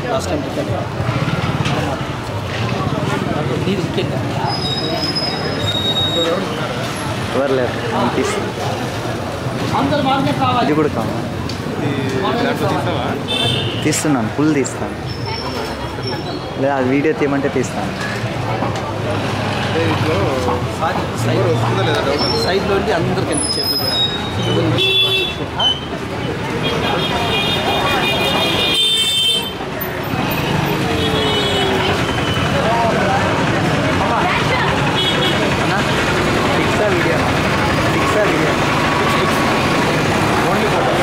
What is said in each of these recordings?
Last time ఇది కూడా కావాలి తీస్తున్నాను ఫుల్ తీస్తాను లేదా అది వీడియో తీయమంటే తీస్తాను సైడ్లో అందరికి చేతులు వీడియో ఓన్లీ ఫోటో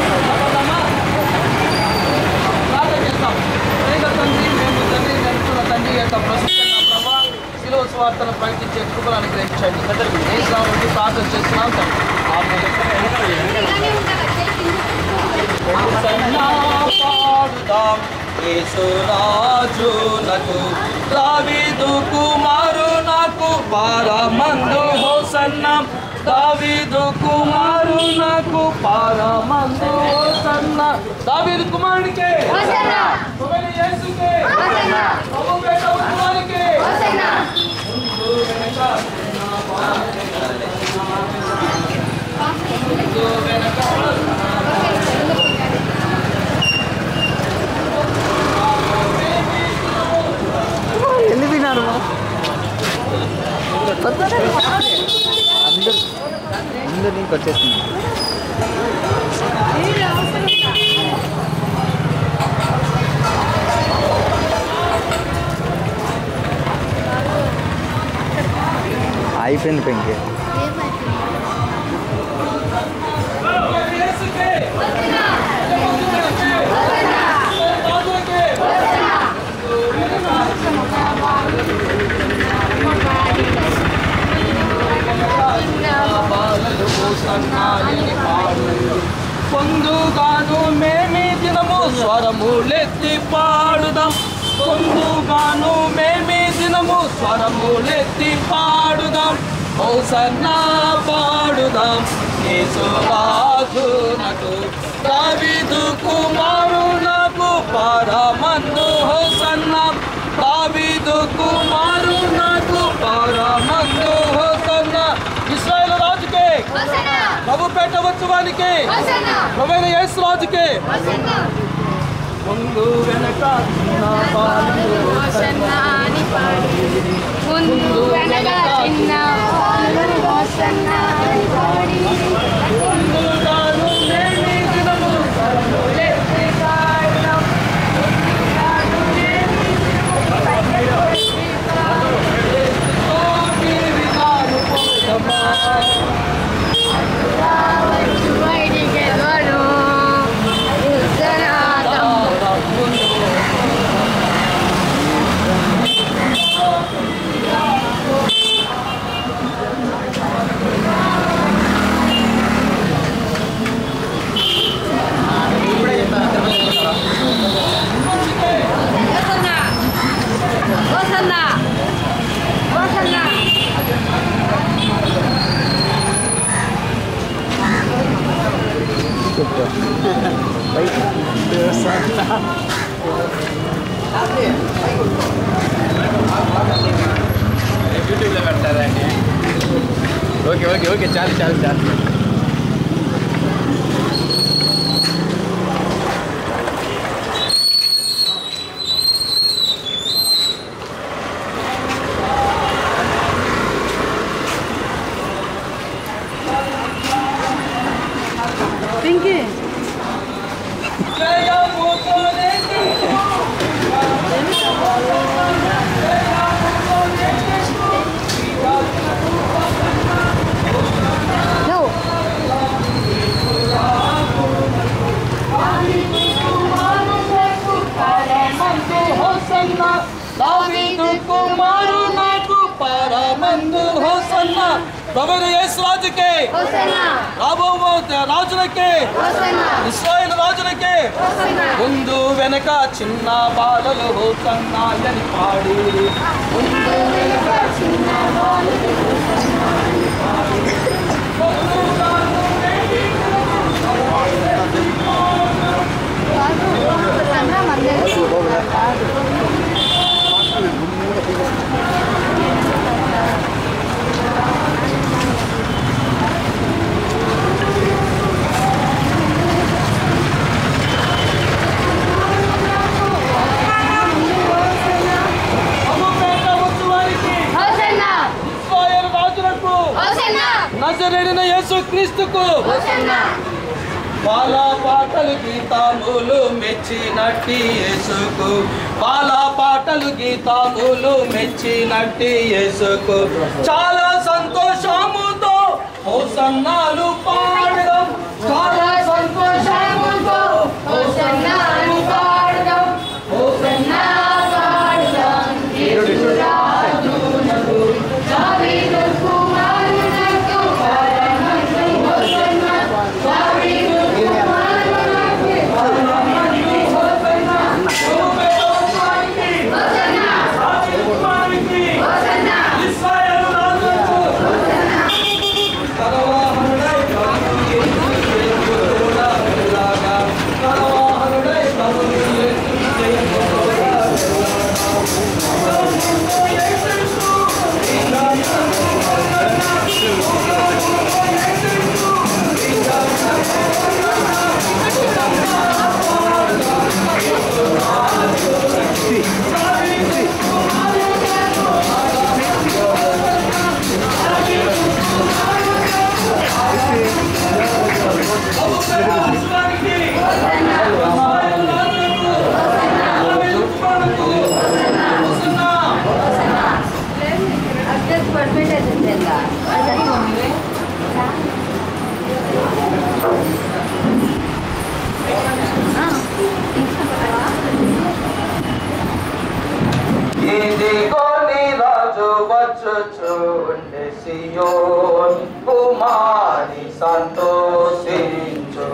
తండ్రి యొక్క ప్రభావ శిలోత్సవార్తను ప్రకటించే కృపను అనుగ్రహించండి నుండి ప్రార్థన చేస్తున్నాం పాడుదాం యేసురాజునకు దావీదు కుమారునకు పరమందు హోసన్న దావీదు కుమారునకు పరమందు హోసన్న దావీదు కుమారునికి హోసన్న ప్రభువైన యేసుకే హోసన్న ప్రభువైన కుమారునికి హోసన్న ముందు వెనక ఎన్ని విన్నారు అందరు నీకు వచ్చేసింది అయిపోయింది పెంకి పొందుగాను మేమీ దినము స్వరములెత్తి పాడుదాం పొందుగాను మేమీ దినము స్వరములెత్తి పాడుదాం హోసన్నా పాడుదాం యేసురాజునకు దావీదు కుమారునకు పరమందు హోసన్నా దావీదు కుమారునకు పరమందు హోసన్నా ఇశ్రాయేలు రాజుకే ప్రభుపేట ఉత్సవానికి ప్రభువైన యేసు రాజుకే ముందు వెనక చిన్న పాలు ముందు వెనక చిన్న ముందుగాను మేమీ దినము స్వరములెత్తి పాడుదాం యూట్యూబ్లో పెడతారండి ఓకే ఓకే ఓకే చాలు చాలు చాలు పింకీ దావీదు కుమారునకు పరమందు హోసన్నా. ప్రభువైన యేసు రాజుకే, రాబో రాజులకే, ఇశ్రాయేలు రాజులకే. ముందు వెనక చిన్న బాలలు హోసన్నాయని పాడి, ముందు వెనక చిన్న బాలలు హోసన్నాయని పాడి. నజరేయుడైన యేసుక్రీస్తుకు పాల పాటలు గీతాములు మెచ్చినట్టి యేసుకు, పాల పాటలు గీతాములు మెచ్చినట్టి యేసుకు చాలా సంతోషముతో హోసన్నాలు పాడడం, చాలా సంతోషముతో హోసన్నాలు పాడడం, హోసన్నా పాడడం యేసు రాజునకు, దావీదు కుమారునకు పరమందు హోసన్నా, దావీదు కుమారునకు పరమందు హోసన్నా, ప్రభువానికి హోసన్నా, దావీదు కుమారునికి హోసన్నా, ఇశ్రాయేలు రాజుకు హోసన్నా. కరవాహనుడై ప్రభువు యేసుక్రీస్తులా వెలుగాగా, కరవాహనుడై ప్రభువు యేసుక్రీస్తులా ఇదిగో నీ రాజు వచ్చుచుండే సియోన్ కుమారి సంతోషించు,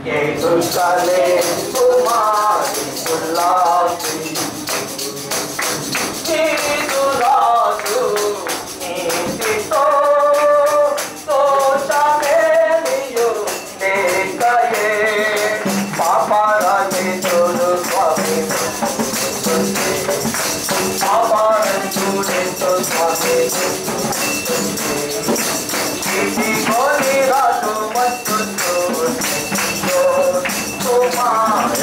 యేరూషలేము కుమారి ఉల్లాసించు. నీదు రాజు నీతితో దోషమేమియు లేకయే, పాపరాజితుడు స్వామి పాపరంచుడెంతో స్వామి. ఇదిగో నీ రాజు వచ్చుచుండే కుమారి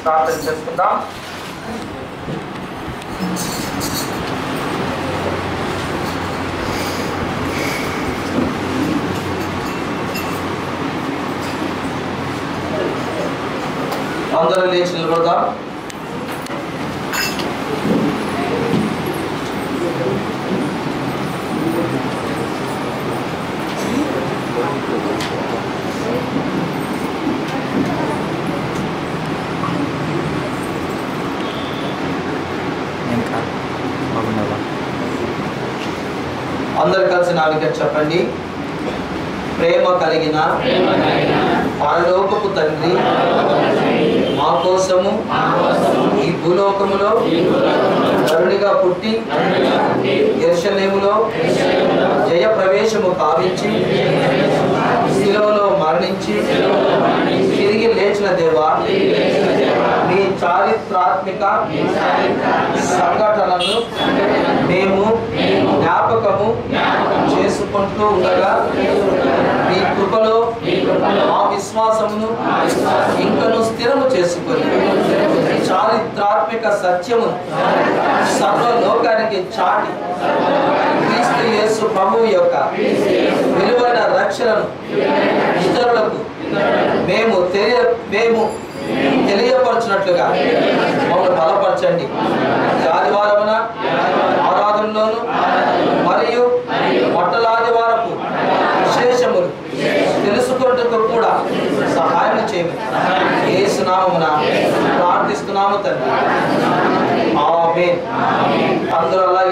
ప్రార్థన చేసుకుందాం. అందరూ లేచి నిలబడదాం. అందరు కలిసి నాలుగు చెప్పండి. ప్రేమ కలిగిన పరలోకపు తండ్రి, మా కోసము ఈ భూలోకములో కరుణిగా పుట్టి యెరూషలేములో జయ ప్రవేశము కావించి శిలువలో మరణించి తిరిగి లేచిన దేవా, నీ చారిత్రాత్మిక సంఘటనలను మేము జ్ఞాపకము చేసుకుంటూ ఉండగా నీ కృపలో మా విశ్వాసమును ఇంకను స్థిరము చేసుకొని చారిత్రాత్మిక సత్యము సర్వలోకానికి చాటి క్రీస్తు యేసు ప్రభువు యొక్క విలువైన రక్షణను ఇతరులకు మేము తెలియపరచినట్లుగా మమ్మల్ని బలపరచండి. ఆదివారమున ఆరాధనలోను మరియు మొట్టలాదివారపు విశేషములు యేసు నామమున ప్రార్థిస్తున్నాము తండ్రి. ఆమేన్. అందరూ అలాగే